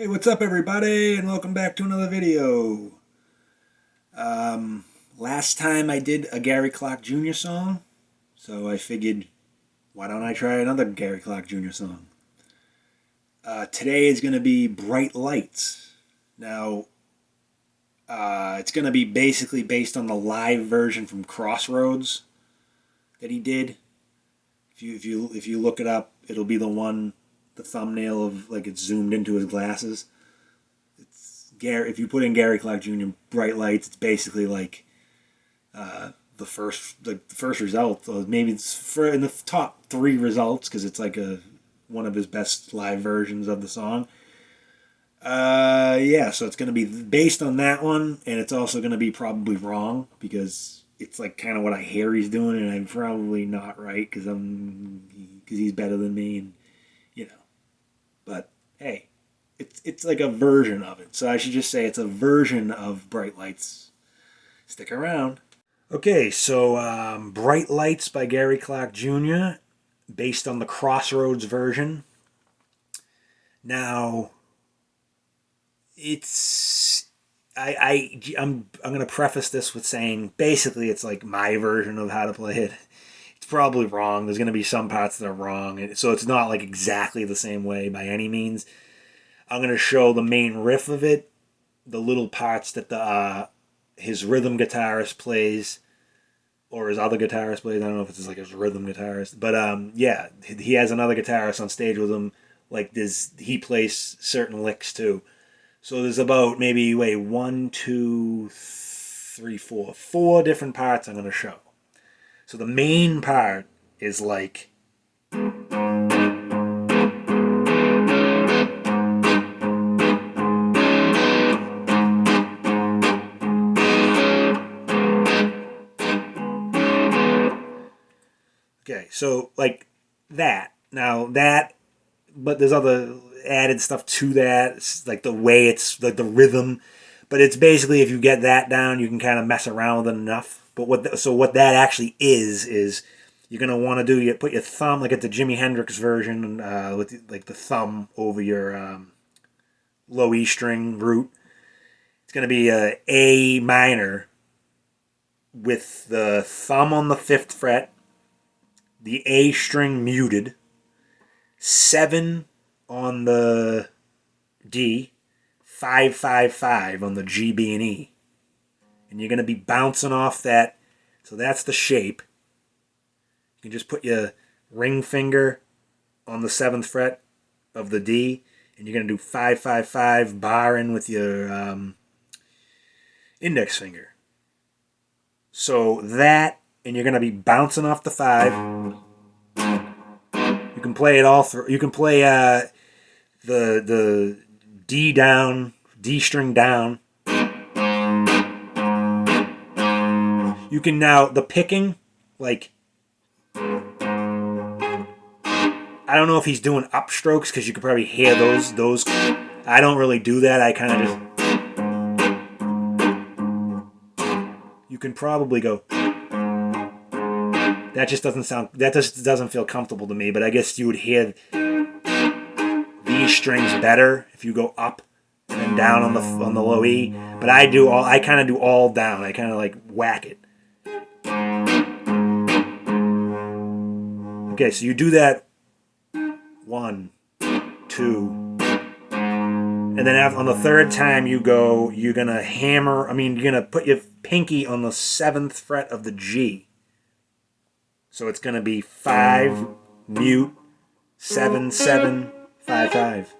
Hey, what's up everybody, and welcome back to another video. Last time I did a Gary Clark Jr. song, so I figured, why don't I try another Gary Clark Jr. song? Today is going to be Bright Lights. Now, it's going to be basically based on the live version from Crossroads that he did. If you look it up, it'll be the thumbnail of like it's zoomed into his glasses. If you put in Gary Clark Jr. Bright Lights, it's basically like the first result. Or maybe it's in the top 3 results because it's like one of his best live versions of the song. Yeah, so it's going to be based on that one, and it's also going to be probably wrong because it's like kind of what I hear he's doing, and I'm probably not right because he's better than me, and you know. But hey, it's like a version of it. So I should just say it's a version of Bright Lights. Stick around. Okay, so Bright Lights by Gary Clark Jr., based on the Crossroads version. Now, I'm gonna preface this with saying basically it's like my version of how to play it. It's probably wrong. There's gonna be some parts that are wrong, so it's not like exactly the same way by any means. I'm going to show the main riff of it, the little parts that his rhythm guitarist plays, or his other guitarist plays. I don't know if it's like his rhythm guitarist, but yeah, he has another guitarist on stage with him. Like he plays certain licks too. So there's about maybe one, two, three, four different parts I'm going to show. So the main part is like. Okay, so like that. Now that, but there's other added stuff to that. It's like the way it's like the rhythm, but it's basically if you get that down, you can kind of mess around with it enough. But what that actually is you're gonna want to do you put your thumb like at the Jimi Hendrix version with like the thumb over your low E string root. It's gonna be A minor with the thumb on the 5th fret, the A string muted, 7 on the D, 5, 5, 5 on the G, B, and E. And you're going to be bouncing off that. So that's the shape. You can just put your ring finger on the 7th fret of the D, and you're going to do 5, 5, 5, barring with your index finger. So that, and you're going to be bouncing off the 5. You can play it all through. You can play the D down, D string down. You can now, the picking, like, I don't know if he's doing upstrokes because you could probably hear those. I don't really do that. I kind of just, you can probably go. That just doesn't feel comfortable to me, but I guess you would hear these strings better if you go up and then down on the low E. But I kind of do all down. I kind of like whack it. Okay, so you do that 1, 2, and then on the 3rd time you're gonna hammer. You're gonna put your pinky on the 7th fret of the G. So it's going to be 5, mute, 7, 7, 5, 5.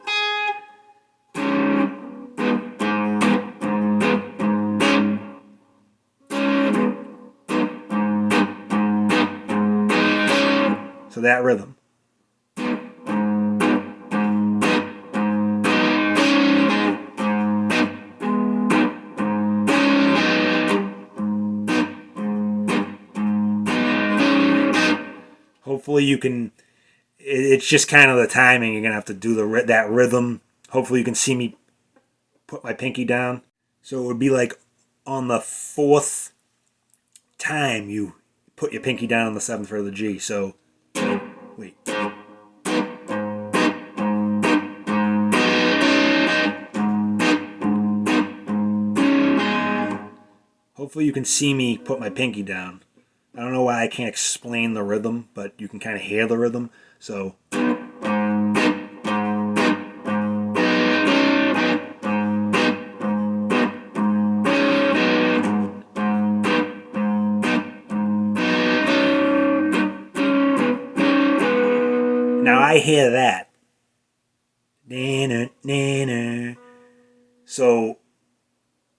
So that rhythm. Hopefully you can, it's just kind of the timing. You're going to have to do that rhythm. Hopefully you can see me put my pinky down. So it would be like on the 4th time you put your pinky down on the 7th fret of the G. So, wait. Hopefully you can see me put my pinky down. I don't know why I can't explain the rhythm, but you can kind of hear the rhythm. So. Now I hear that. So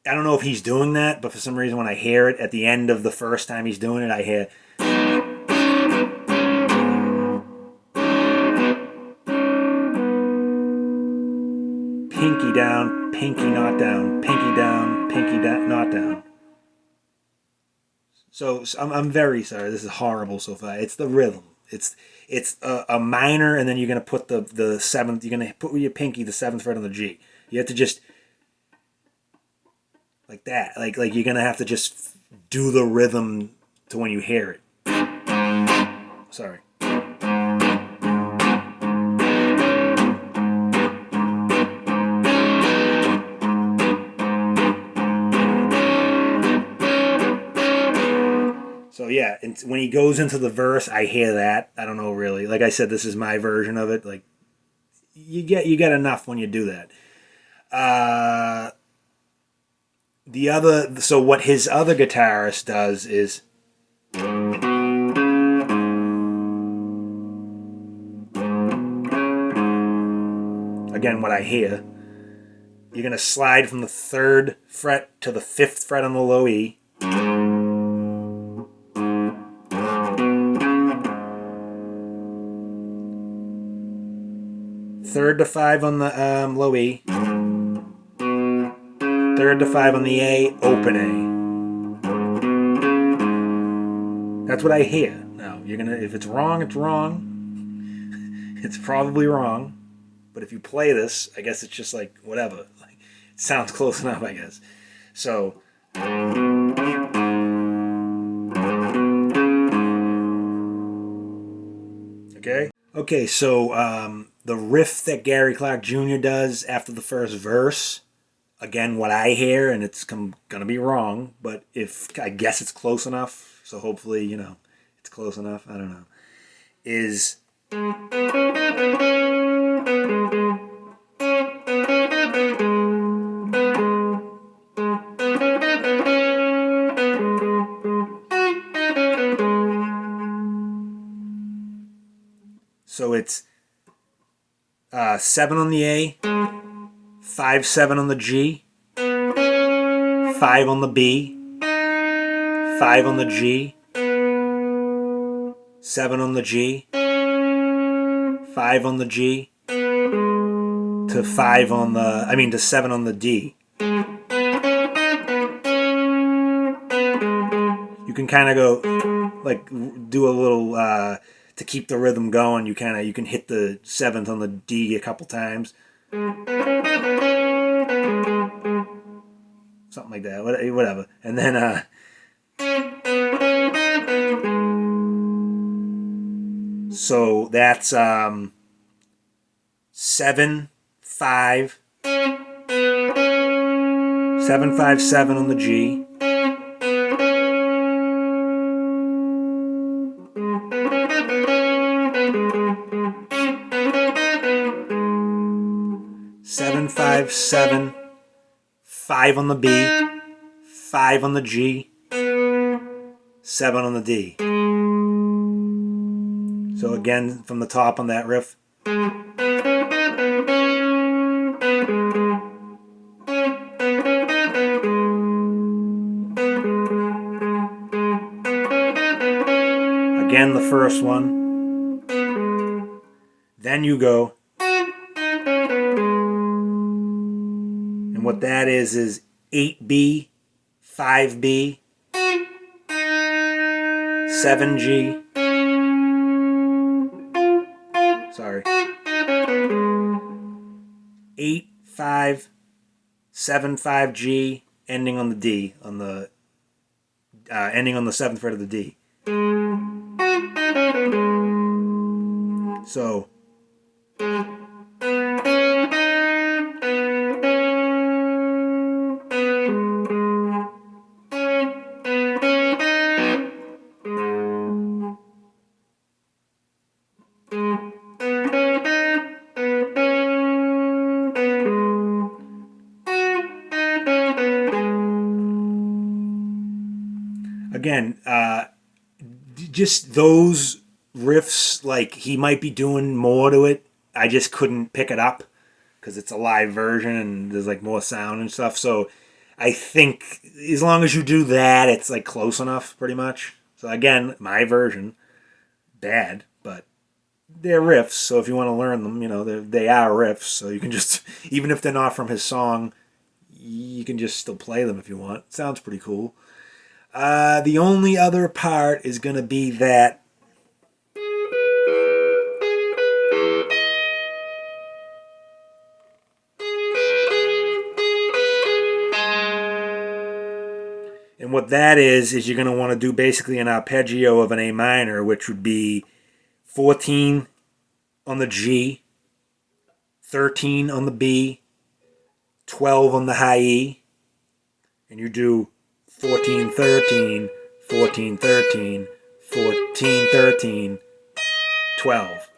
I don't know if he's doing that, but for some reason when I hear it at the end of the first time he's doing it, I hear pinky down, pinky not down, pinky down, pinky not down. So I'm very sorry. This is horrible so far. It's the rhythm. It's a minor, and then you're gonna put the seventh. You're gonna put with your pinky the seventh fret on the G. You have to just like that. Like you're gonna have to just do the rhythm to when you hear it. Sorry. So yeah, and when he goes into the verse, I hear that. I don't know really. Like I said, this is my version of it. Like you get enough when you do that. So what his other guitarist does is again what I hear. You're gonna slide from the 3rd fret to the 5th fret on the low E. 3rd to 5 on the low E. 3rd to 5 on the A, open A. That's what I hear. Now, if it's wrong, it's wrong. It's probably wrong. But if you play this, I guess it's just like, whatever. Like, it sounds close enough, I guess. So. Okay? Okay, so the riff that Gary Clark Jr. does after the first verse, again, what I hear, and it's gonna be wrong, but I guess it's close enough, so hopefully, it's close enough, I don't know, is so it's 7 on the A, 5/7 on the G, 5 on the B, 5 on the G, 7 on the G, 5 on the G, to 7 on the D. You can kind of go, like, do a little, to keep the rhythm going, you can hit the 7th on the D a couple times. Something like that, whatever. And then, so that's 7, 5, 7, 5, 7 on the G. 7, 5, 7, 5 on the B, 5 on the G, 7 on the D. So again, from the top on that riff. Again, the first one. Then you go. And what that is 8B, 5B, 7G. Sorry. 8, 5, 7, 5G, ending on the D, ending on the 7th fret of the D. So. again, just those riffs, like he might be doing more to it. I just couldn't pick it up because it's a live version and there's like more sound and stuff. So I think as long as you do that, it's like close enough, pretty much. So again, my version, bad, but they're riffs. So if you want to learn them, they are riffs. So you can just, even if they're not from his song, you can just still play them if you want. Sounds pretty cool. The only other part is going to be that and what that is you're going to want to do basically an arpeggio of an A minor, which would be 14 on the G, 13 on the B, 12 on the high E, and you do 14, 13, 14, 13, 14, 13, 12.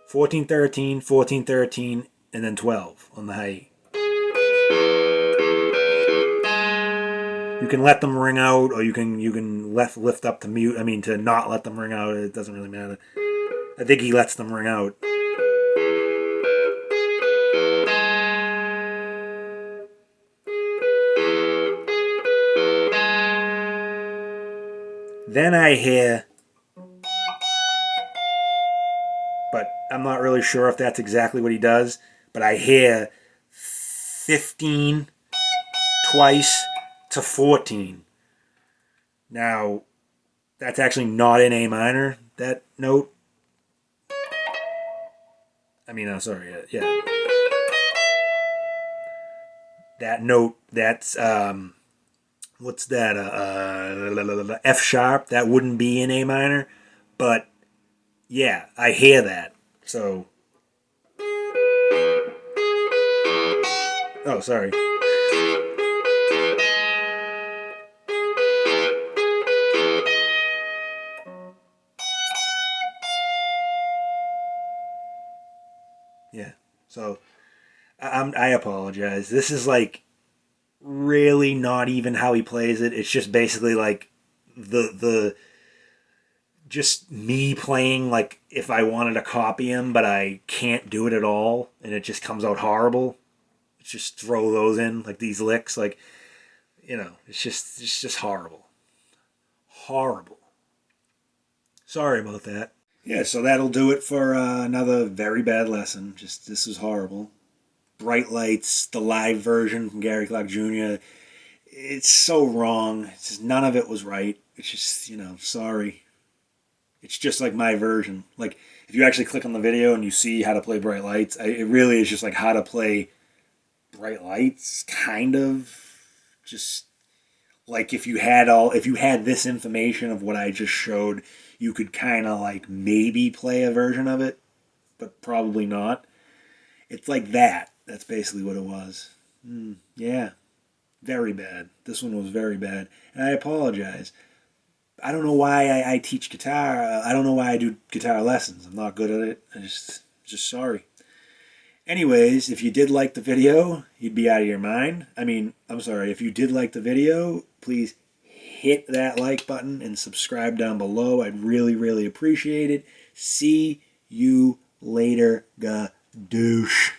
14, 13, 14, 13, and then 12 on the high E. You can let them ring out, or you can lift up to mute. I mean, to not let them ring out, it doesn't really matter. I think he lets them ring out. Then I hear, but I'm not really sure if that's exactly what he does, but I hear 15 twice to 14. Now, that's actually not in A minor, that note. I mean, I'm sorry, yeah. That note, that's, what's that, F sharp, that wouldn't be in A minor, but, yeah, I hear that, so. Oh, sorry. Yeah, so I apologize. This is like really not even how he plays it. It's just basically like the just me playing like if I wanted to copy him, but I can't do it at all, and it just comes out horrible. Just throw those in like these licks, like it's just horrible, horrible. Sorry about that. Yeah, so that'll do it for another very bad lesson. Just this was horrible. Bright Lights, the live version from Gary Clark Jr. It's so wrong. It's just, none of it was right. It's just, sorry. It's just like my version. Like, if you actually click on the video and you see how to play Bright Lights, it really is just like how to play Bright Lights, kind of. Just like if you had this information of what I just showed, you could kind of like maybe play a version of it, but probably not. It's like that. That's basically what it was. Yeah. Very bad. This one was very bad. And I apologize. I don't know why I teach guitar. I don't know why I do guitar lessons. I'm not good at it. I'm just sorry. Anyways, if you did like the video, you'd be out of your mind. I mean, I'm sorry. If you did like the video, please hit that like button and subscribe down below. I'd really, really appreciate it. See you later, gadoosh.